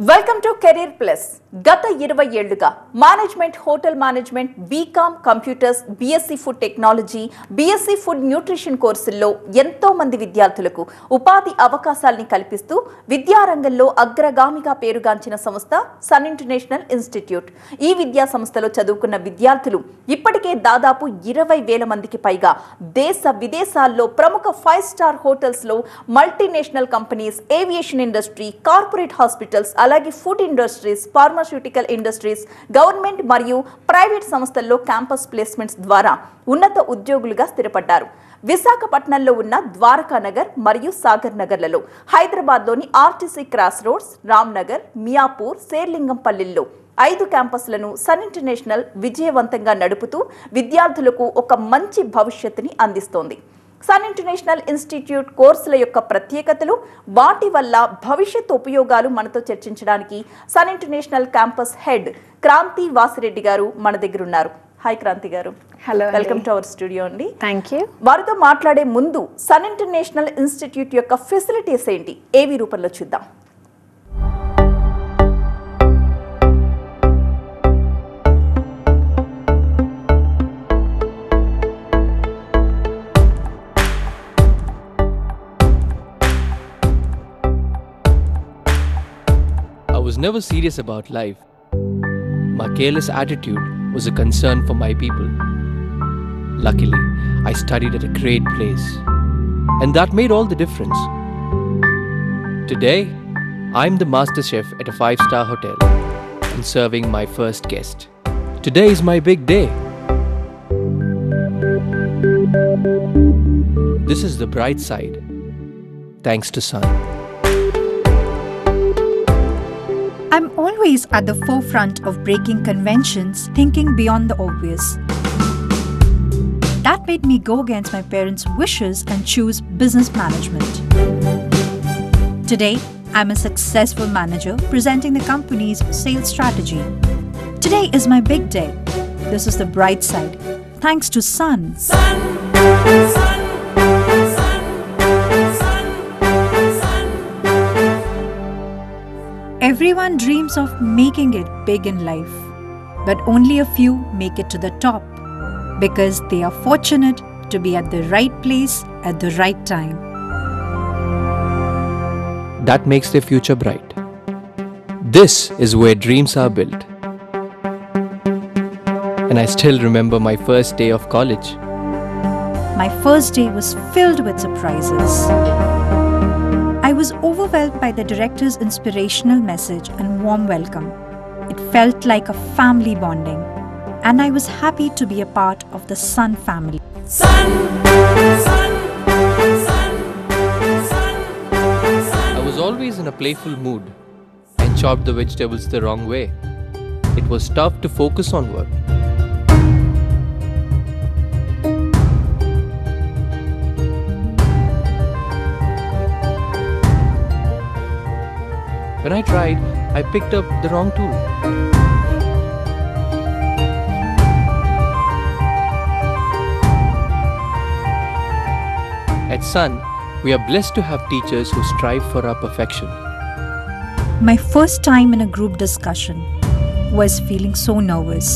Welcome to career plus. గత 20 ఏళ్లుగా management, hotel management, BCom computers, BSc food technology, BSc food nutrition కోర్సుల్లో ఎంతో మంది విద్యార్థులకు ఉపాధి అవకాశాలని కల్పిస్తూ విద్యారంగంలో అగ్రగామిగా పేరుగాంచిన సంస్థ సన్ ఇంటర్నేషనల్ ఇన్స్టిట్యూట్. ఈ విద్యా సంస్థలో చదువుకున్న విద్యార్థులు ఇప్పటికే దాదాపు 20,000 మందికి పైగా దేశ విదేశాల్లో ప్రముఖ 5 స్టార్ హోటల్స్లో, multinational companies, aviation industry, corporate hospitals, అలాగే food industries, pharmaceutical industries, government మరియు ప్రైవేట్ సంస్థల్లో క్యాంపస్ ప్లేస్మెంట్స్ ద్వారా ఉన్నత ఉద్యోగులుగా స్థిరపడ్డారు. విశాఖపట్నంలో ఉన్న ద్వారకా నగర్ మరియు సాగర్ నగర్లలో, హైదరాబాద్లోని RTC cross roads, Ramnagar, Miyapur, శేర్లింగంపల్లిల్లో 5 క్యాంపస్లను సన్ ఇంటర్నేషనల్ విజయవంతంగా నడుపుతూ విద్యార్థులకు ఒక మంచి భవిష్యత్తుని అందిస్తోంది. సన్ ఇంటర్నేషనల్ ఇన్స్టిట్యూట్ కోర్సుల యొక్క ప్రత్యేకతలు, వాటి వల్ల భవిష్యత్ ఉపయోగాలు మనతో చర్చించడానికి Sun International campus head Kranthi Vasireddy garu మన దగ్గర ఉన్నారు. Hi Kranthi garu. Hello, welcome to our studio అండి. Thank you. వారితో మాట్లాడే ముందు సన్ ఇంటర్నేషనల్ ఇన్స్టిట్యూట్ యొక్క ఫెసిలిటీస్ ఏంటి, ఏవి రూపంలో చూద్దాం. I was never serious about life. My careless attitude was a concern for my people. Luckily, I studied at a great place, and that made all the difference. Today, I'm the master chef at a 5-star hotel and serving my first guest. Today is my big day. This is the bright side, thanks to Sun. I'm always at the forefront of breaking conventions, thinking beyond the obvious. That made me go against my parents' wishes and choose business management. Today, I'm a successful manager presenting the company's sales strategy. Today is my big day. This is the bright side, thanks to Sun. Sun. Everyone dreams of making it big in life, but only a few make it to the top because they are fortunate to be at the right place at the right time. That makes their future bright. This is where dreams are built. And I still remember my first day of college. My first day was filled with surprises. I was overwhelmed by the director's inspirational message and warm welcome. It felt like a family bonding, and I was happy to be a part of the Sun family. Sun. I was always in a playful mood and chopped the vegetables the wrong way. It was tough to focus on work. When I tried, I picked up the wrong tool. At Sun, we are blessed to have teachers who strive for our perfection. My first time in a group discussion was feeling so nervous.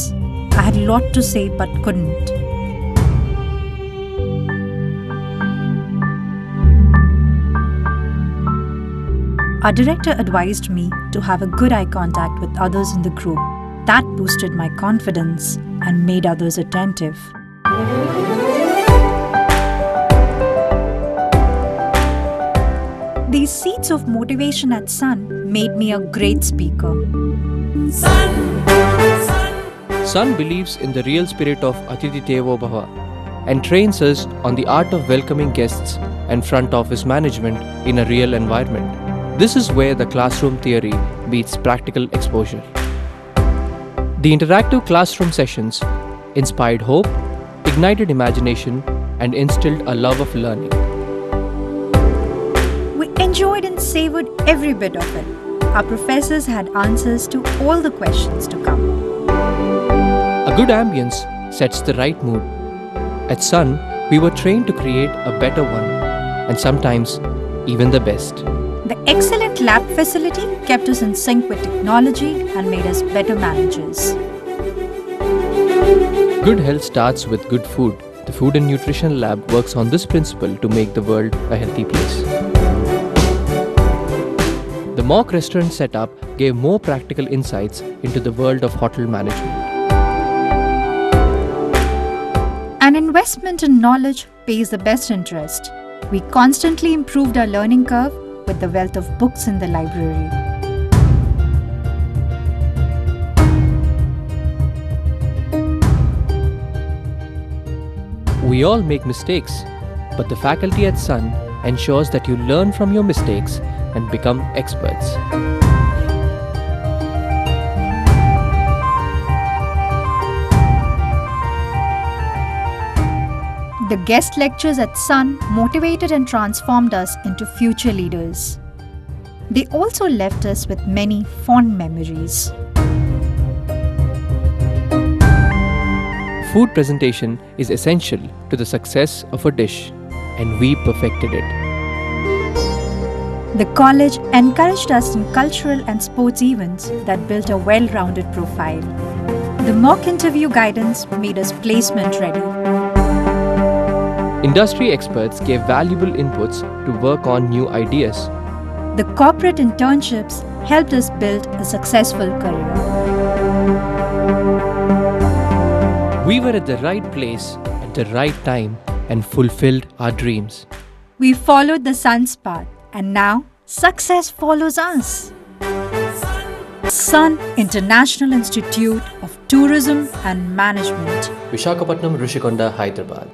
I had a lot to say but couldn't. Our director advised me to have a good eye contact with others in the group. That boosted my confidence and made others attentive. These seeds of motivation at Sun made me a great speaker. Sun believes in the real spirit of Atithi Devo Bhava and trains us on the art of welcoming guests and front office management in a real environment. This is where the classroom theory meets practical exposure. The interactive classroom sessions inspired hope, ignited imagination, and instilled a love of learning. We enjoyed and savored every bit of it. Our professors had answers to all the questions to come. A good ambience sets the right mood. At Sun, we were trained to create a better one, and sometimes even the best. The excellent lab facility kept us in sync with technology and made us better managers. Good health starts with good food. The Food and Nutrition Lab works on this principle to make the world a healthy place. The mock restaurant setup gave more practical insights into the world of hotel management. An investment in knowledge pays the best interest. We constantly improved our learning curve with the wealth of books in the library. We all make mistakes, but the faculty at Sun ensures that you learn from your mistakes and become experts. The guest lectures at Sun motivated and transformed us into future leaders. They also left us with many fond memories. Food presentation is essential to the success of a dish, and we perfected it. The college encouraged us in cultural and sports events that built a well-rounded profile. The mock interview guidance made us placement ready. Industry experts gave valuable inputs to work on new ideas. The corporate internships helped us build a successful career. We were at the right place at the right time and fulfilled our dreams. We followed the sun's path, and now success follows us. Sun International Institute of Tourism and Management. Visakhapatnam, Rishikonda, Hyderabad.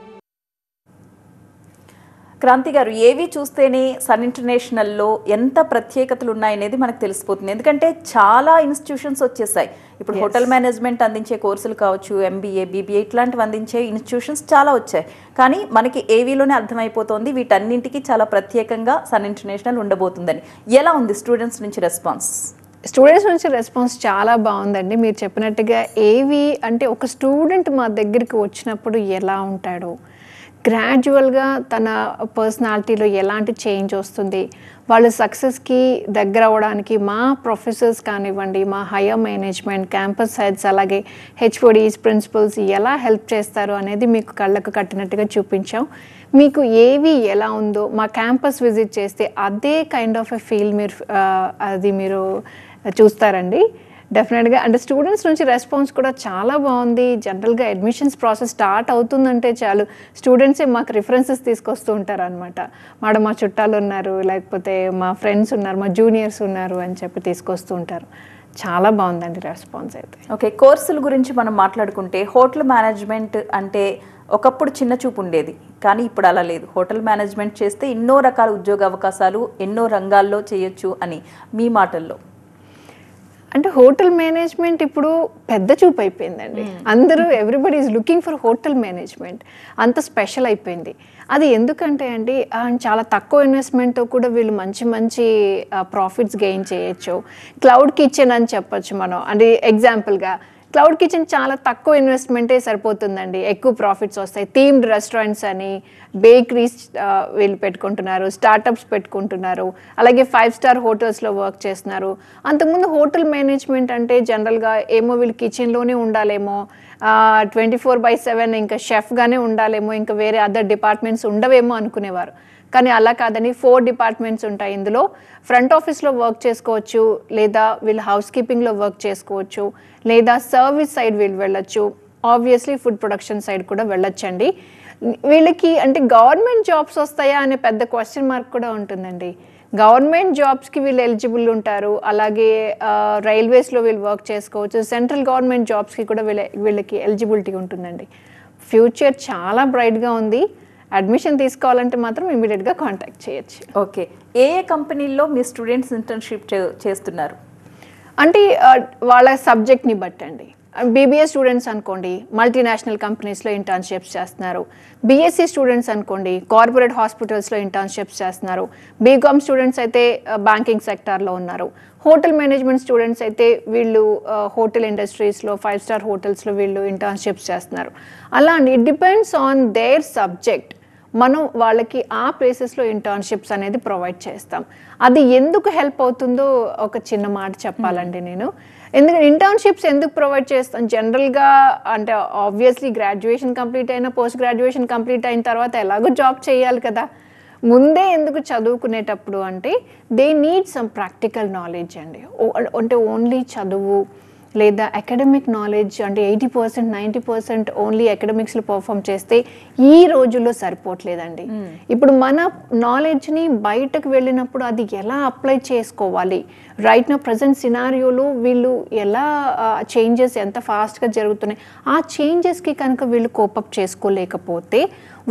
Kranti గారు, ఏవి చూస్తేనే sun ఇంటర్నేషనల్లో ఎంత ప్రత్యేకతలు ఉన్నాయనేది మనకు తెలిసిపోతుంది. ఎందుకంటే చాలా ఇన్స్టిట్యూషన్స్ వచ్చేసాయి. ఇప్పుడు హోటల్ మేనేజ్మెంట్ అందించే కోర్సులు కావచ్చు, ఎంబీఏ, బీబీఏ ఇట్లాంటివి అందించే ఇన్స్టిట్యూషన్స్ చాలా వచ్చాయి. కానీ మనకి ఏవీలోనే అర్థమైపోతుంది వీటన్నింటికి చాలా ప్రత్యేకంగా సన్ ఇంటర్నేషనల్ ఉండబోతుందని. ఎలా ఉంది స్టూడెంట్స్ నుంచి రెస్పాన్స్? స్టూడెంట్స్ నుంచి రెస్పాన్స్ చాలా బాగుందండి. మీరు చెప్పినట్టుగా ఏవి అంటే ఒక స్టూడెంట్ మా దగ్గరికి వచ్చినప్పుడు ఎలా ఉంటాడో, గ్రాడ్యువల్గా తన పర్సనాలిటీలో ఎలాంటి చేంజ్ వస్తుంది, వాళ్ళు సక్సెస్కి దగ్గర అవ్వడానికి మా ప్రొఫెసర్స్ కానివ్వండి, మా హైయర్ మేనేజ్మెంట్, క్యాంపస్ హెడ్స్, అలాగే హెచ్ఓడీస్, ప్రిన్సిపల్స్ ఎలా హెల్ప్ చేస్తారు అనేది మీకు కళ్ళకు కట్టినట్టుగా చూపించాం. మీకు ఏవి ఎలా ఉందో మా క్యాంపస్ విజిట్ చేస్తే అదే కైండ్ ఆఫ్ ఎ ఫీల్ మీరు చూస్తారండి డెఫినెట్గా. అంటే స్టూడెంట్స్ నుంచి రెస్పాన్స్ కూడా చాలా బాగుంది. జనరల్గా అడ్మిషన్స్ ప్రాసెస్ స్టార్ట్ అవుతుందంటే చాలు స్టూడెంట్సే మాకు రిఫరెన్సెస్ తీసుకొస్తూ ఉంటారు అనమాట. మా చుట్టాలు ఉన్నారు, లేకపోతే మా ఫ్రెండ్స్ ఉన్నారు, మా జూనియర్స్ ఉన్నారు అని చెప్పి తీసుకొస్తూ ఉంటారు. చాలా బాగుందండి రెస్పాన్స్ అయితే. ఓకే, కోర్సుల గురించి మనం మాట్లాడుకుంటే హోటల్ మేనేజ్మెంట్ అంటే ఒకప్పుడు చిన్న చూపు ఉండేది, కానీ ఇప్పుడు అలా లేదు. హోటల్ మేనేజ్మెంట్ చేస్తే ఎన్నో రకాల ఉద్యోగ అవకాశాలు ఎన్నో రంగాల్లో చేయొచ్చు అని మీ మాటల్లో. అంటే హోటల్ మేనేజ్మెంట్ ఇప్పుడు పెద్ద చూపు అయిపోయిందండి. అందరూ everybody is looking for hotel management. అంత స్పెషల్ అయిపోయింది. అది ఎందుకంటే అండి చాలా తక్కువ ఇన్వెస్ట్మెంట్తో కూడా వీళ్ళు మంచి మంచి ప్రాఫిట్స్ గెయిన్ చేయొచ్చు. క్లౌడ్ కిచెన్ అని చెప్పొచ్చు మనం. అంటే ఎగ్జాంపుల్గా క్లౌడ్ కిచెన్ చాలా తక్కువ ఇన్వెస్ట్మెంటే సరిపోతుందండి, ఎక్కువ ప్రాఫిట్స్ వస్తాయి. థీమ్డ్ రెస్టారెంట్స్ అని, బేకరీస్ వీళ్ళు పెట్టుకుంటున్నారు, స్టార్టప్స్ పెట్టుకుంటున్నారు, అలాగే 5 స్టార్ హోటల్స్లో వర్క్ చేస్తున్నారు. అంతకుముందు హోటల్ మేనేజ్మెంట్ అంటే జనరల్గా ఏమో వీళ్ళు కిచెన్లోనే ఉండాలేమో, 24/7 ఇంకా షెఫ్గానే ఉండాలేమో, ఇంకా వేరే అదర్ డిపార్ట్మెంట్స్ ఉండవేమో అనుకునేవారు. కానీ అలా కాదని 4 డిపార్ట్మెంట్స్ ఉంటాయి. ఇందులో ఫ్రంట్ ఆఫీస్లో వర్క్ చేసుకోవచ్చు, లేదా వీళ్ళు హౌస్ కీపింగ్లో వర్క్ చేసుకోవచ్చు, లేదా సర్వీస్ సైడ్ వీళ్ళు వెళ్ళొచ్చు, ఆబ్వియస్లీ ఫుడ్ ప్రొడక్షన్ సైడ్ కూడా వెళ్ళొచ్చండి. వీళ్ళకి అంటే గవర్నమెంట్ జాబ్స్ వస్తాయా అనే పెద్ద క్వశ్చన్ మార్క్ కూడా ఉంటుందండి. గవర్నమెంట్ జాబ్స్కి వీళ్ళు ఎలిజిబుల్ ఉంటారు, అలాగే రైల్వేస్లో వీళ్ళు వర్క్ చేసుకోవచ్చు, సెంట్రల్ గవర్నమెంట్ జాబ్స్కి కూడా వీళ్ళకి ఎలిజిబిలిటీ ఉంటుందండి. ఫ్యూచర్ చాలా బ్రైట్గా ఉంది. అడ్మిషన్ తీసుకోవాలంటే మాత్రం ఇమీడియట్గా కాంటాక్ట్ చేయొచ్చు. ఓకే, ఏ కంపెనీల్లో మీ స్టూడెంట్స్ ఇంటర్న్షిప్ చేస్తున్నారు? అంటే వాళ్ళ సబ్జెక్ట్ని బట్టండి. బీబీఏ స్టూడెంట్స్ అనుకోండి మల్టీనేషనల్ కంపెనీస్లో ఇంటర్న్షిప్స్ చేస్తున్నారు. బీఎస్సీ స్టూడెంట్స్ అనుకోండి కార్పొరేట్ హాస్పిటల్స్లో ఇంటర్న్షిప్స్ చేస్తున్నారు. బీకామ్ స్టూడెంట్స్ అయితే బ్యాంకింగ్ సెక్టార్లో ఉన్నారు. హోటల్ మేనేజ్మెంట్ స్టూడెంట్స్ అయితే వీళ్ళు హోటల్ ఇండస్ట్రీస్లో 5 స్టార్ హోటల్స్లో వీళ్ళు ఇంటర్న్షిప్స్ చేస్తున్నారు. అలా అండి, it depends on their subject. మనం వాళ్ళకి ఆ ప్లేసెస్లో ఇంటర్న్షిప్స్ అనేది ప్రొవైడ్ చేస్తాం. అది ఎందుకు హెల్ప్ అవుతుందో ఒక చిన్న మాట చెప్పాలండి నేను. ఎందుకంటే ఇంటర్న్షిప్స్ ఎందుకు ప్రొవైడ్ చేస్తాం, జనరల్గా అంటే ఆబ్వియస్లీ గ్రాడ్యుయేషన్ కంప్లీట్ అయినా పోస్ట్ గ్రాడ్యుయేషన్ కంప్లీట్ అయిన తర్వాత ఎలాగో జాబ్ చేయాలి కదా, ముందే ఎందుకు చదువుకునేటప్పుడు అంటే they need some practical knowledge అండి. అంటే ఓన్లీ చదువు లేదా అకాడమిక్ నాలెడ్జ్ అంటే 80% 90% ఓన్లీ అకాడమిక్స్లో పర్ఫామ్ చేస్తే ఈ రోజుల్లో సరిపోవట్లేదండి. ఇప్పుడు మన నాలెడ్జ్ని బయటకు వెళ్ళినప్పుడు అది ఎలా అప్లై చేసుకోవాలి, రైట్ నా ప్రజెంట్ సినారియోలో వీళ్ళు ఎలా చేంజెస్ ఎంత ఫాస్ట్గా జరుగుతున్నాయి, ఆ చేంజెస్కి కనుక వీళ్ళు కోపప్ చేసుకోలేకపోతే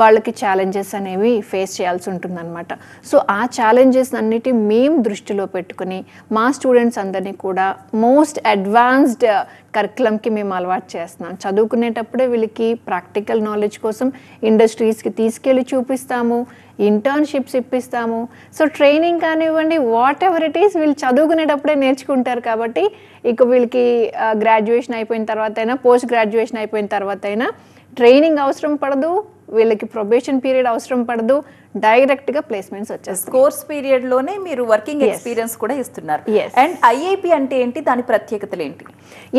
వాళ్ళకి ఛాలెంజెస్ అనేవి ఫేస్ చేయాల్సి ఉంటుందన్నమాట. సో ఆ ఛాలెంజెస్ అన్నిటి మేము దృష్టిలో పెట్టుకుని మా స్టూడెంట్స్ అందరినీ కూడా మోస్ట్ అడ్వాన్స్డ్ కరికులంకి మేము అలవాటు చేస్తున్నాం. చదువుకునేటప్పుడే వీళ్ళకి ప్రాక్టికల్ నాలెడ్జ్ కోసం ఇండస్ట్రీస్కి తీసుకెళ్ళి చూపిస్తాము, ఇంటర్న్షిప్స్ ఇప్పిస్తాము. సో ట్రైనింగ్ కానివ్వండి, వాట్ ఎవర్ ఇట్ ఈస్ వీళ్ళు చదువుకునేటప్పుడే నేర్చుకుంటారు. కాబట్టి ఇక వీళ్ళకి గ్రాడ్యుయేషన్ అయిపోయిన తర్వాత అయినా పోస్ట్ గ్రాడ్యుయేషన్ అయిపోయిన తర్వాత అయినా ట్రైనింగ్ అవసరం పడదు, వీళ్ళకి ప్రొబేషన్ పీరియడ్ అవసరం పడదు, డైరెక్ట్గా ప్లేస్మెంట్స్ వచ్చేస్తాయి. కోర్స్ పీరియడ్లోనే మీరు వర్కింగ్ ఎక్స్పీరియన్స్ కూడా ఇస్తున్నారు. అండ్ ఐఐపి అంటే ఏంటి, దాని ప్రత్యేకతలు ఏంటి?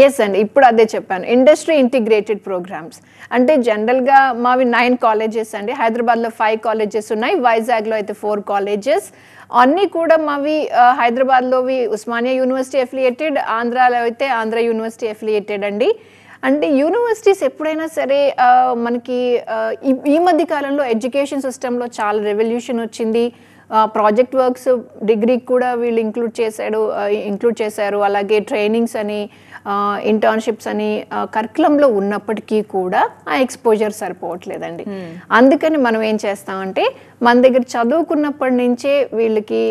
ఎస్ అండి, ఇప్పుడు అదే చెప్పాను, ఇండస్ట్రీ ఇంటిగ్రేటెడ్ ప్రోగ్రామ్స్. అంటే జనరల్గా మావి 9 కాలేజెస్ అండి. హైదరాబాద్లో 5 కాలేజెస్ ఉన్నాయి, వైజాగ్లో అయితే 4 కాలేజెస్. అన్నీ కూడా మావి హైదరాబాద్లోవి ఉస్మానియా యూనివర్సిటీ అఫిలియేటెడ్, ఆంధ్రాలో అయితే ఆంధ్ర యూనివర్సిటీ అఫిలియేటెడ్ అండి. అంటే యూనివర్సిటీస్ ఎప్పుడైనా సరే మనకి ఈ మధ్య కాలంలో ఎడ్యుకేషన్ సిస్టంలో చాలా రెవల్యూషన్ వచ్చింది. ప్రాజెక్ట్ వర్క్స్ డిగ్రీకి కూడా వీళ్ళు ఇంక్లూడ్ చేశారు. అలాగే ట్రైనింగ్స్ అని ఇంటర్న్షిప్స్ అని కరికులంలో ఉన్నప్పటికీ కూడా ఆ ఎక్స్పోజర్ సరిపోవట్లేదండి. అందుకని మనం ఏం చేస్తామంటే మన దగ్గర చదువుకున్నప్పటి నుంచే వీళ్ళకి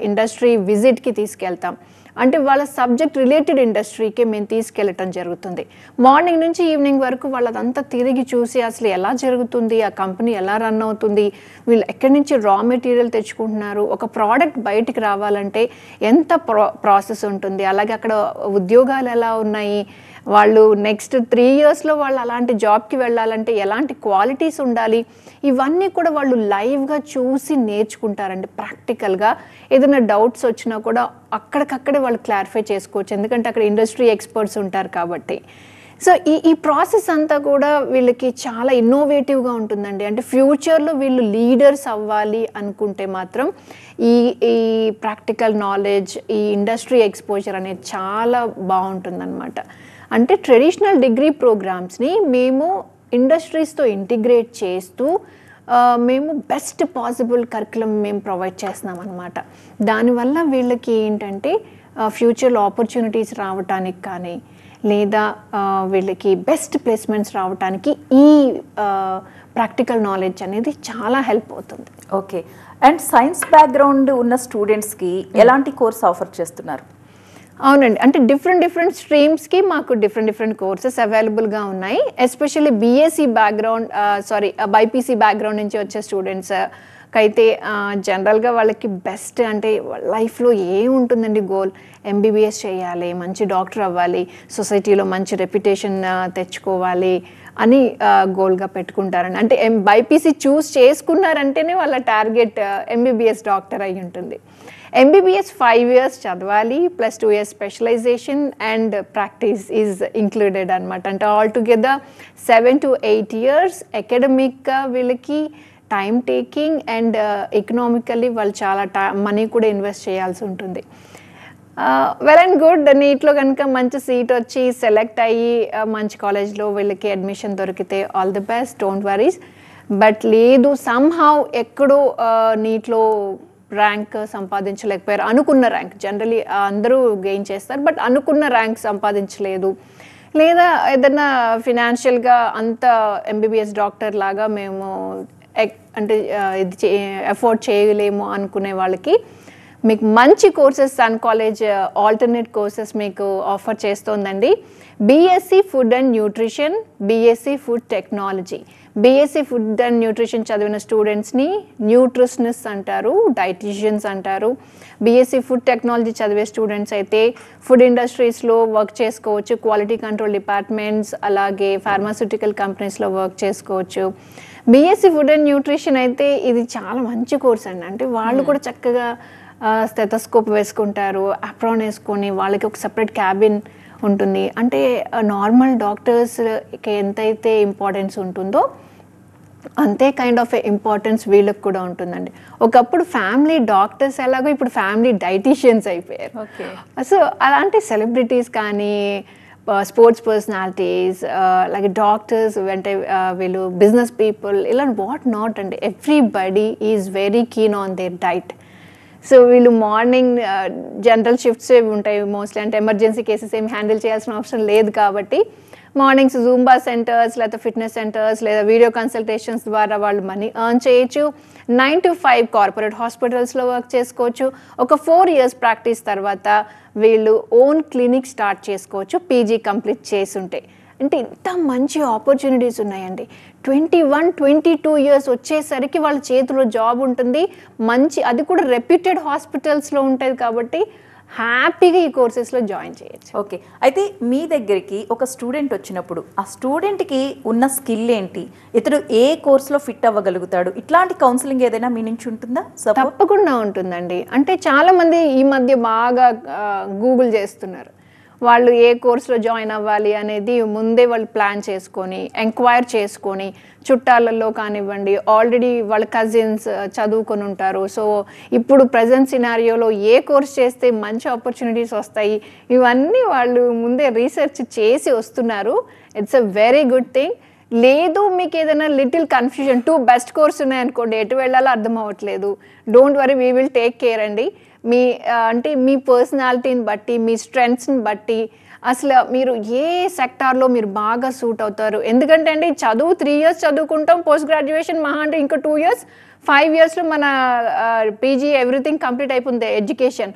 ఇండస్ట్రీ విజిట్కి తీసుకెళ్తాం. అంటే వాళ్ళ సబ్జెక్ట్ రిలేటెడ్ ఇండస్ట్రీకి మేము తీసుకెళ్ళటం జరుగుతుంది. మార్నింగ్ నుంచి ఈవినింగ్ వరకు వాళ్ళదంతా తిరిగి చూసి అసలు ఎలా జరుగుతుంది, ఆ కంపెనీ ఎలా రన్ అవుతుంది, వీళ్ళు ఎక్కడి నుంచి రా మెటీరియల్ తెచ్చుకుంటున్నారు, ఒక ప్రోడక్ట్ బయటికి రావాలంటే ఎంత ప్రాసెస్ ఉంటుంది, అలాగే అక్కడ ఉద్యోగాలు ఎలా ఉన్నాయి, వాళ్ళు నెక్స్ట్ 3 yearsలో వాళ్ళు అలాంటి జాబ్కి వెళ్ళాలంటే ఎలాంటి క్వాలిటీస్ ఉండాలి, ఇవన్నీ కూడా వాళ్ళు లైవ్గా చూసి నేర్చుకుంటారండి. ప్రాక్టికల్గా ఏదైనా డౌట్స్ వచ్చినా కూడా అక్కడికక్కడే వాళ్ళు క్లారిఫై చేసుకోవచ్చు, ఎందుకంటే అక్కడ ఇండస్ట్రీ ఎక్స్పర్ట్స్ ఉంటారు కాబట్టి. సో ఈ ప్రాసెస్ అంతా కూడా వీళ్ళకి చాలా ఇన్నోవేటివ్గా ఉంటుందండి. అంటే ఫ్యూచర్లో వీళ్ళు లీడర్స్ అవ్వాలి అనుకుంటే మాత్రం ఈ ప్రాక్టికల్ నాలెడ్జ్, ఈ ఇండస్ట్రీ ఎక్స్పోజర్ అనేది చాలా బాగుంటుందన్నమాట. అంటే ట్రెడిషనల్ డిగ్రీ ప్రోగ్రామ్స్ని మేము ఇండస్ట్రీస్తో ఇంటిగ్రేట్ చేస్తూ మేము బెస్ట్ పాసిబుల్ కరికులం మేము ప్రొవైడ్ చేస్తున్నాం అన్నమాట. దానివల్ల వీళ్ళకి ఏంటంటే ఫ్యూచర్లో ఆపర్చునిటీస్ రావటానికి కానీ లేదా వీళ్ళకి బెస్ట్ ప్లేస్మెంట్స్ రావటానికి ఈ ప్రాక్టికల్ నాలెడ్జ్ అనేది చాలా హెల్ప్ అవుతుంది. ఓకే. అండ్ సైన్స్ బ్యాక్గ్రౌండ్ ఉన్న స్టూడెంట్స్కి ఎలాంటి కోర్స్ ఆఫర్ చేస్తున్నారు? అవునండి, అంటే డిఫరెంట్ స్ట్రీమ్స్కి మాకు డిఫరెంట్ కోర్సెస్ అవైలబుల్గా ఉన్నాయి. Especially BSc background BiPC background నుంచి వచ్చే స్టూడెంట్స్ అయితే జనరల్గా వాళ్ళకి బెస్ట్ అంటే లైఫ్లో ఏముంటుందండి గోల్, ఎంబీబీఎస్ చేయాలి, మంచి డాక్టర్ అవ్వాలి, సొసైటీలో మంచి రెప్యుటేషన్ తెచ్చుకోవాలి అని గోల్గా పెట్టుకుంటారండి. అంటే బైపీసీ చూస్ చేసుకున్నారంటేనే వాళ్ళ టార్గెట్ ఎంబీబీఎస్ డాక్టర్ అయి ఉంటుంది. MBBS 5 years చదవాలి, plus 2 years specialisation and practice is included అనమాట. అంటే ఆల్ టుగెదర్ 7 to 8 years అకాడమిక్గా వీళ్ళకి టైం టేకింగ్ అండ్ ఎకనామికల్లీ వాళ్ళు చాలా మనీ కూడా ఇన్వెస్ట్ చేయాల్సి ఉంటుంది. వెల్ అండ్ గుడ్, నీట్లో కనుక మంచి సీట్ వచ్చి సెలెక్ట్ అయ్యి మంచి కాలేజ్లో వీళ్ళకి అడ్మిషన్ దొరికితే all the best, don't worries. But లేదు సమ్హౌ ఎక్కడో నీట్లో ర్యాంక్ సంపాదించలేకపోయారు, అనుకున్న ర్యాంక్, జనరలీ అందరూ గెయిన్ చేస్తారు బట్ అనుకున్న ర్యాంక్ సంపాదించలేదు, లేదా ఏదైనా ఫినాన్షియల్గా అంత ఎంబీబీఎస్ డాక్టర్ లాగా మేము అంటే ఇది ఎఫోర్డ్ చేయలేము అనుకునే వాళ్ళకి మీకు మంచి courses Sun college alternate courses మీకు ఆఫర్ చేస్తోందండి. BSc food and nutrition, BSc food technology. BSc food and nutrition చదివిన స్టూడెంట్స్ని న్యూట్రిషనిస్ట్ అంటారు, డైటీషియన్స్ అంటారు. బీఎస్సీ ఫుడ్ టెక్నాలజీ చదివే స్టూడెంట్స్ అయితే ఫుడ్ ఇండస్ట్రీస్లో వర్క్ చేసుకోవచ్చు, క్వాలిటీ కంట్రోల్ డిపార్ట్మెంట్స్ అలాగే ఫార్మాస్యూటికల్ కంపెనీస్లో వర్క్ చేసుకోవచ్చు. బీఎస్సీ ఫుడ్ అండ్ న్యూట్రిషన్ అయితే ఇది చాలా మంచి కోర్స్ అండి. అంటే వాళ్ళు కూడా చక్కగా స్టెథోస్కోప్ వేసుకుంటారు, అప్రాన్ వేసుకొని వాళ్ళకి ఒక సపరేట్ క్యాబిన్ ఉంటుంది. అంటే నార్మల్ డాక్టర్స్కి ఎంతైతే ఇంపార్టెన్స్ ఉంటుందో అంతే కైండ్ ఆఫ్ ఇంపార్టెన్స్ వీళ్ళకి కూడా ఉంటుందండి. ఒకప్పుడు ఫ్యామిలీ డాక్టర్స్ ఎలాగో ఇప్పుడు ఫ్యామిలీ డైటీషియన్స్ అయిపోయారు. సో అలాంటి సెలబ్రిటీస్ కానీ స్పోర్ట్స్ పర్సనాలిటీస్ అలాగే డాక్టర్స్ అంటే వీళ్ళు బిజినెస్ పీపుల్ ఇలా వాట్ నాట్ అండి, everybody is very keen on their diet. So వీళ్ళు మార్నింగ్ జనరల్ షిఫ్ట్స్ ఉంటాయి మోస్ట్లీ, అంటే ఎమర్జెన్సీ కేసెస్ ఏమి హ్యాండిల్ చేయాల్సిన అవసరం లేదు కాబట్టి మార్నింగ్స్ జూంబా సెంటర్స్ లేదా ఫిట్నెస్ సెంటర్స్ లేదా వీడియో కన్సల్టేషన్స్ ద్వారా వాళ్ళు మనీ ఎర్న్ చేయొచ్చు. 9 to 5 కార్పొరేట్ హాస్పిటల్స్లో వర్క్ చేసుకోవచ్చు. ఒక 4 years ప్రాక్టీస్ తర్వాత వీళ్ళు ఓన్ క్లినిక్ స్టార్ట్ చేసుకోవచ్చు పీజీ కంప్లీట్ చేసుంటే. అంటే ఇంత మంచి ఆపర్చునిటీస్ ఉన్నాయండి. 21-22 years వచ్చేసరికి వాళ్ళ చేతిలో జాబ్ ఉంటుంది, మంచి అది కూడా రెప్యూటెడ్ హాస్పిటల్స్లో ఉంటుంది కాబట్టి హ్యాపీగా ఈ కోర్సెస్లో జాయిన్ చేయొచ్చు. ఓకే, అయితే మీ దగ్గరికి ఒక స్టూడెంట్ వచ్చినప్పుడు ఆ స్టూడెంట్కి ఉన్న స్కిల్ ఏంటి, ఇతడు ఏ కోర్సులో ఫిట్ అవ్వగలుగుతాడు, ఇట్లాంటి కౌన్సిలింగ్ ఏదైనా మీ నుంచి ఉంటుందా? తప్పకుండా ఉంటుందండి. అంటే చాలామంది ఈ మధ్య బాగా గూగుల్ చేస్తున్నారు, వాళ్ళు ఏ కోర్సులో జాయిన్ అవ్వాలి అనేది ముందే వాళ్ళు ప్లాన్ చేసుకొని ఎంక్వైర్ చేసుకొని చుట్టాలలో కానివ్వండి, ఆల్రెడీ వాళ్ళ కజిన్స్ చదువుకొని ఉంటారు. సో ఇప్పుడు ప్రజెంట్ సినారియోలో ఏ కోర్స్ చేస్తే మంచి ఆపర్చునిటీస్ వస్తాయి ఇవన్నీ వాళ్ళు ముందే రీసెర్చ్ చేసి వస్తున్నారు. It's a very good thing. లేదు మీకు ఏదైనా లిటిల్ కన్ఫ్యూజన్, 2 బెస్ట్ కోర్స్ ఉన్నాయనుకోండి, ఎటు వెళ్ళాలో అర్థం అవ్వట్లేదు, don't worry, we will take care అండి. మీ అంటే మీ పర్సనాలిటీని బట్టి, మీ స్ట్రెంగ్త్స్ని బట్టి అసలు మీరు ఏ సెక్టార్లో మీరు బాగా సూట్ అవుతారు. ఎందుకంటే అండి చదువు 3 years చదువుకుంటాం, పోస్ట్ గ్రాడ్యుయేషన్ మహా అంటే ఇంకా 2 years, 5 yearsలో మన పీజీ ఎవ్రీథింగ్ కంప్లీట్ అయిపోతుంది education.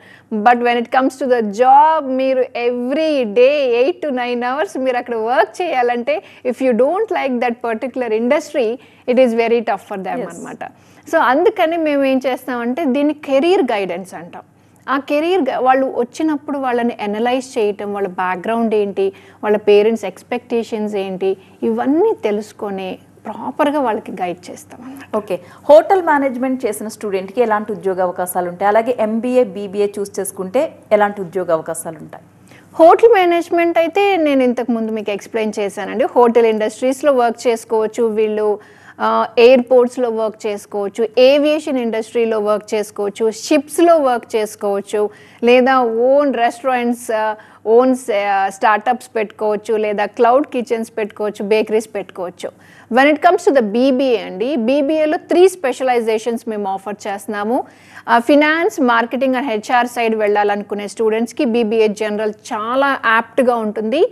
But when it comes to the job మీరు ఎవ్రీ డే 8 to 9 hours మీరు అక్కడ వర్క్ చేయాలంటే if you don't like that particular industry it is very tough for them అనమాట. సో అందుకని మేము ఏం చేస్తామంటే దీన్ని కెరీర్ గైడెన్స్ అంటాం. ఆ కెరీర్ వాళ్ళు వచ్చినప్పుడు వాళ్ళని అనలైజ్ చేయటం, వాళ్ళ బ్యాక్గ్రౌండ్ ఏంటి, వాళ్ళ పేరెంట్స్ ఎక్స్పెక్టేషన్స్ ఏంటి, ఇవన్నీ తెలుసుకొని ప్రాపర్గా వాళ్ళకి గైడ్ చేస్తాం అన్నమాట. ఓకే, హోటల్ మేనేజ్మెంట్ చేసిన స్టూడెంట్కి ఎలాంటి ఉద్యోగ అవకాశాలు ఉంటాయి, అలాగే ఎంబీఏ బీబీఏ చూస్ చేసుకుంటే ఎలాంటి ఉద్యోగ అవకాశాలు ఉంటాయి? హోటల్ మేనేజ్మెంట్ అయితే నేను ఇంతకుముందు మీకు ఎక్స్ప్లెయిన్ చేశానండి. హోటల్ ఇండస్ట్రీస్లో వర్క్ చేసుకోవచ్చు వీళ్ళు, ఎయిర్పోర్ట్స్లో వర్క్ చేసుకోవచ్చు, ఏవియేషన్ ఇండస్ట్రీలో వర్క్ చేసుకోవచ్చు, షిప్స్లో వర్క్ చేసుకోవచ్చు, లేదా ఓన్ రెస్టారెంట్స్, ఓన్ స్టార్టప్స్ పెట్టుకోవచ్చు, లేదా క్లౌడ్ కిచెన్స్ పెట్టుకోవచ్చు, బేకరీస్ పెట్టుకోవచ్చు. When it comes to the BBA అండి, బీబీఏలో 3 స్పెషలైజేషన్స్ మేము ఆఫర్ చేస్తున్నాము. Finance, marketing and HR side వెళ్ళాలనుకునే స్టూడెంట్స్కి బీబీఏ జనరల్ చాలా యాప్ట్గా ఉంటుంది.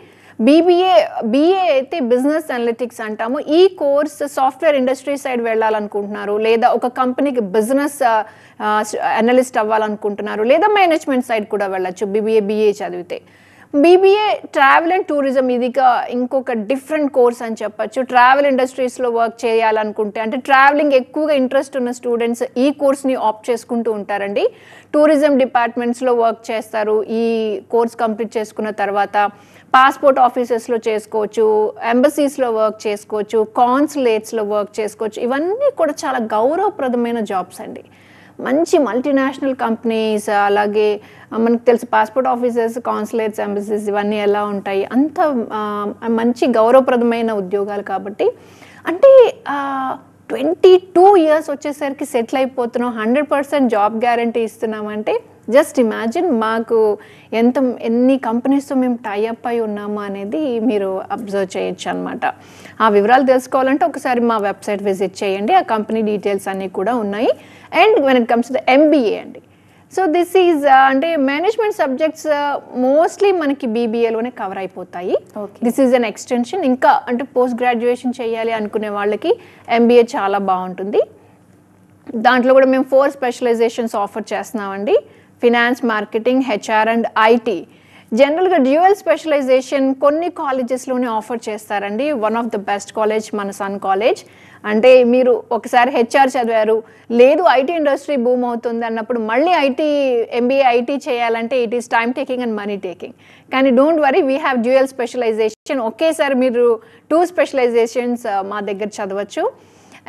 బీఏ అయితే బిజినెస్ అనలిటిక్స్ అంటాము. ఈ కోర్స్ సాఫ్ట్వేర్ ఇండస్ట్రీ సైడ్ వెళ్ళాలనుకుంటున్నారు, లేదా ఒక కంపెనీకి బిజినెస్ అనలిస్ట్ అవ్వాలనుకుంటున్నారు, లేదా మేనేజ్మెంట్ సైడ్ కూడా వెళ్ళచ్చు బీఏ చదివితే. బీబీఏ ట్రావెల్ అండ్ టూరిజం ఇది ఇంకొక డిఫరెంట్ కోర్స్ అని చెప్పచ్చు. ట్రావెల్ ఇండస్ట్రీస్లో వర్క్ చేయాలనుకుంటే, అంటే ట్రావెలింగ్ ఎక్కువగా ఇంట్రెస్ట్ ఉన్న స్టూడెంట్స్ ఈ కోర్స్ని ఆప్ట్ చేసుకుంటూ ఉంటారండి. టూరిజం డిపార్ట్మెంట్స్లో వర్క్ చేస్తారు. ఈ కోర్స్ కంప్లీట్ చేసుకున్న తర్వాత పాస్పోర్ట్ ఆఫీసెస్లో చేసుకోవచ్చు, ఎంబసీస్లో వర్క్ చేసుకోవచ్చు, కాన్సులేట్స్లో వర్క్ చేసుకోవచ్చు. ఇవన్నీ కూడా చాలా గౌరవప్రదమైన జాబ్స్ అండి. మంచి మల్టీనేషనల్ కంపెనీస్, అలాగే మనకు తెలుసు పాస్పోర్ట్ ఆఫీసెస్, కాన్సులేట్స్, ఎంబసీస్ ఇవన్నీ ఎలా ఉంటాయి, అంత మంచి గౌరవప్రదమైన ఉద్యోగాలు కాబట్టి. అంటే 22 years వచ్చేసరికి సెటిల్ అయిపోతున్నాం, 100% జాబ్ గ్యారంటీ ఇస్తున్నామంటే జస్ట్ ఇమాజిన్ మాకు ఎన్ని కంపెనీస్తో మేము టైఅప్ అయి ఉన్నామా అనేది మీరు అబ్జర్వ్ చేయొచ్చు అనమాట. ఆ వివరాలు తెలుసుకోవాలంటే ఒకసారి మా వెబ్సైట్ విజిట్ చేయండి, ఆ కంపెనీ డీటెయిల్స్ అన్నీ కూడా ఉన్నాయి. And when it comes to the MBA అండి, సో దిస్ ఈజ్ అంటే మేనేజ్మెంట్ సబ్జెక్ట్స్ మోస్ట్లీ మనకి బీబీఏలోనే కవర్ అయిపోతాయి. This is an extension. ఇంకా అంటే పోస్ట్ గ్రాడ్యుయేషన్ చేయాలి అనుకునే వాళ్ళకి ఎంబీఏ చాలా బాగుంటుంది. దాంట్లో కూడా మేము 4 స్పెషలైజేషన్స్ ఆఫర్ చేస్తున్నామండి. Finance, marketing, HR and IT. జనరల్గా డ్యూయల్ స్పెషలైజేషన్ కొన్ని కాలేజెస్లోనే ఆఫర్ చేస్తారండి. One of the best college మన సన్ కాలేజ్. అంటే మీరు ఒకసారి హెచ్ఆర్ చదివారు, లేదు ఐటీ ఇండస్ట్రీ బూమ్ అవుతుంది అన్నప్పుడు మళ్ళీ ఎంబీఏ ఐటీ చేయాలంటే it is time taking and money taking. కానీ don't worry, we have dual specialisation. ఒకేసారి మీరు 2 స్పెషలైజేషన్స్ మా దగ్గర చదవచ్చు.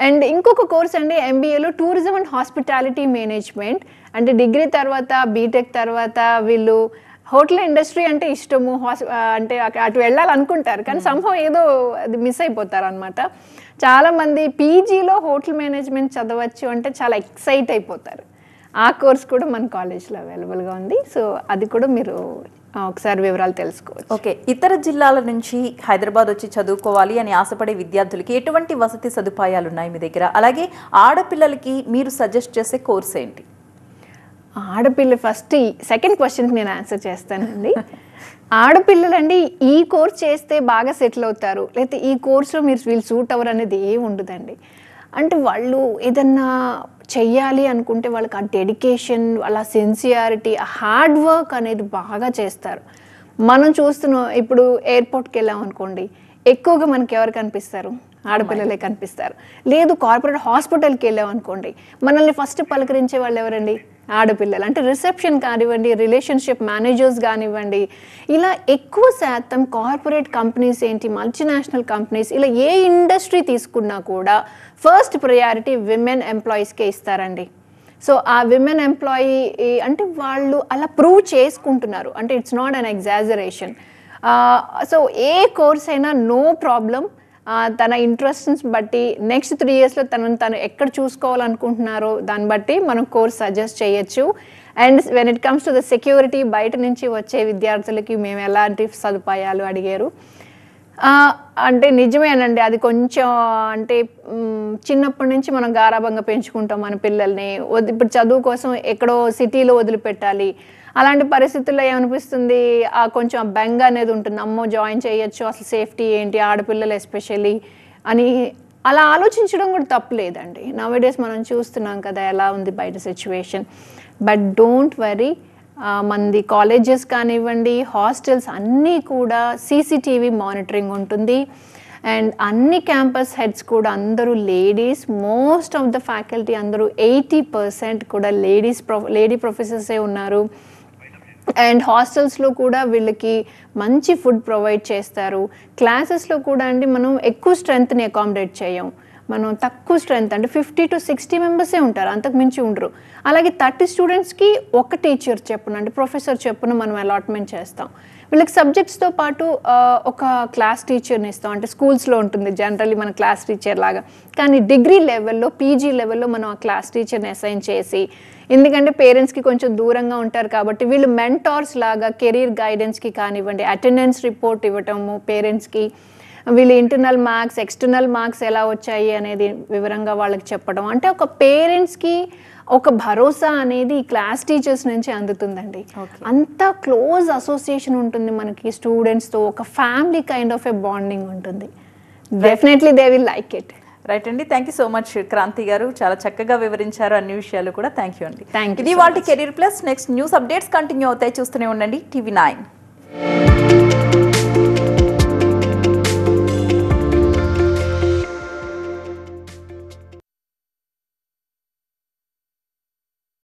అండ్ ఇంకొక కోర్స్ అండి ఎంబీఏలో టూరిజం అండ్ హాస్పిటాలిటీ మేనేజ్మెంట్. అంటే డిగ్రీ తర్వాత బీటెక్ తర్వాత వీళ్ళు హోటల్ ఇండస్ట్రీ అంటే ఇష్టము, అంటే అటు వెళ్ళాలనుకుంటారు కానీ సంభవం ఏదో అది మిస్ అయిపోతారు అనమాట. చాలామంది పీజీలో హోటల్ మేనేజ్మెంట్ చదవచ్చు అంటే చాలా ఎక్సైట్ అయిపోతారు. ఆ కోర్స్ కూడా మన కాలేజ్లో అవైలబుల్గా ఉంది. సో అది కూడా మీరు ఒకసారి వివరాలు తెలుసుకోవచ్చు. ఓకే, ఇతర జిల్లాల నుంచి హైదరాబాద్ వచ్చి చదువుకోవాలి అని ఆశపడే విద్యార్థులకి ఎటువంటి వసతి సదుపాయాలు ఉన్నాయి మీ దగ్గర? అలాగే ఆడపిల్లలకి మీరు సజెస్ట్ చేసే కోర్స్ ఏంటి? ఆడపిల్ల ఫస్ట్ సెకండ్ క్వశ్చన్కి నేను ఆన్సర్ చేస్తానండి. ఆడపిల్లలండి ఈ కోర్స్ చేస్తే బాగా సెటిల్ అవుతారు, లేకపోతే ఈ కోర్సులో వీళ్ళు సూట్ అవ్వరు అనేది ఏమి ఉండదండి. అంటే వాళ్ళు ఏదన్నా చెయ్యాలి అనుకుంటే వాళ్ళకి ఆ డెడికేషన్, వాళ్ళ సిన్సియారిటీ, ఆ హార్డ్ వర్క్ అనేది బాగా చేస్తారు. మనం చూస్తున్నాం, ఇప్పుడు ఎయిర్పోర్ట్కి వెళ్ళాం అనుకోండి, ఎక్కువగా మనకి ఎవరు కనిపిస్తారు? ఆడపిల్లలే కనిపిస్తారు. లేదు కార్పొరేట్ హాస్పిటల్కి వెళ్ళాం అనుకోండి, మనల్ని ఫస్ట్ పలకరించే వాళ్ళు ఎవరండి? ఆడపిల్లలు. అంటే రిసెప్షన్ కానివ్వండి, రిలేషన్షిప్ మేనేజర్స్ కానివ్వండి, ఇలా ఎక్కువ శాతం కార్పొరేట్ కంపెనీస్ ఏంటి, మల్టీనేషనల్ కంపెనీస్, ఇలా ఏ ఇండస్ట్రీ తీసుకున్నా కూడా ఫస్ట్ ప్రయారిటీ విమెన్ ఎంప్లాయీస్కే ఇస్తారండి. సో ఆ విమెన్ ఎంప్లాయీ అంటే వాళ్ళు అలా ప్రూవ్ చేసుకుంటున్నారు. అంటే it's not an exaggeration. So A course అయినా నో ప్రాబ్లం. తన ఇంట్రెస్ట్స్ బట్టి నెక్స్ట్ 3 yearsలో తను ఎక్కడ చూసుకోవాలనుకుంటున్నారో దాన్ని బట్టి మనం కోర్స్ సజెస్ట్ చేయొచ్చు. And when it comes to the security, బయట నుంచి వచ్చే విద్యార్థులకి మేము ఎలాంటి సదుపాయాలు అడిగారు అంటే నిజమేనండి. అది కొంచెం అంటే చిన్నప్పటి నుంచి మనం గారాబంగా పెంచుకుంటాం మన పిల్లల్ని. ఇప్పుడు చదువు కోసం ఎక్కడో సిటీలో వదిలిపెట్టాలి, అలాంటి పరిస్థితుల్లో ఏమనిపిస్తుంది, కొంచెం బెంగ అనేది ఉంటుంది. అమ్మో జాయిన్ చేయొచ్చు, అసలు సేఫ్టీ ఏంటి, ఆడపిల్లలు ఎస్పెషల్లీ అని అలా ఆలోచించడం కూడా తప్పులేదండి. నౌడేస్ మనం చూస్తున్నాం కదా ఎలా ఉంది బయట సిచ్యువేషన్. బట్ డోంట్ వరీ, మనది కాలేజెస్ కానివ్వండి, హాస్టల్స్ అన్నీ కూడా CCTV మానిటరింగ్ ఉంటుంది. అండ్ అన్ని క్యాంపస్ హెడ్స్ కూడా అందరూ ladies. Most of the faculty అందరూ 80% కూడా లేడీ ప్రొఫెసర్సే ఉన్నారు. అండ్ హాస్టల్స్లో కూడా వీళ్ళకి మంచి ఫుడ్ ప్రొవైడ్ చేస్తారు. క్లాసెస్లో కూడా అండి మనం ఎక్కువ స్ట్రెంత్ని అకామిడేట్ చేయం. మనం తక్కువ స్ట్రెంత్ అంటే 50 to 60 మెంబర్సే ఉంటారు, అంతకు మించి ఉండరు. అలాగే 30 స్టూడెంట్స్కి ఒక టీచర్ చెప్పున అంటే ప్రొఫెసర్ చెప్పున మనం అలాట్మెంట్ చేస్తాం. వీళ్ళకి సబ్జెక్ట్స్తో పాటు ఒక క్లాస్ టీచర్ని ఇస్తాం. అంటే స్కూల్స్లో ఉంటుంది జనరల్లీ మన క్లాస్ టీచర్ లాగా, కానీ డిగ్రీ లెవెల్లో, పీజీ లెవెల్లో మనం ఆ క్లాస్ టీచర్ని అసైన్ చేసి, ఎందుకంటే పేరెంట్స్కి కొంచెం దూరంగా ఉంటారు కాబట్టి వీళ్ళు మెంటార్స్ లాగా కెరీర్ గైడెన్స్కి కానివ్వండి, అటెండెన్స్ రిపోర్ట్ ఇవ్వటము పేరెంట్స్కి, వీళ్ళు ఇంటర్నల్ మార్క్స్, ఎక్స్టర్నల్ మార్క్స్ ఎలా వచ్చాయి అనేది వివరంగా వాళ్ళకి చెప్పడం. అంటే ఒక పేరెంట్స్కి ఒక భరోసా అనేది క్లాస్ టీచర్స్ నుంచి అందుతుందండి. అంత క్లోజ్ అసోసియేషన్ ఉంటుంది మనకి స్టూడెంట్స్తో, ఒక family kind of a bonding ఉంటుంది. Definitely they will like it. Right అండి, thank you so much Kranthi garu, చాలా చక్కగా వివరించారు అన్ని విషయాలు కూడా. థ్యాంక్ యూ అండి. Thank you. ఇది వాళ్ళ career plus. Next news updates continue అవుతాయి, చూస్తూనే ఉండండి TV9.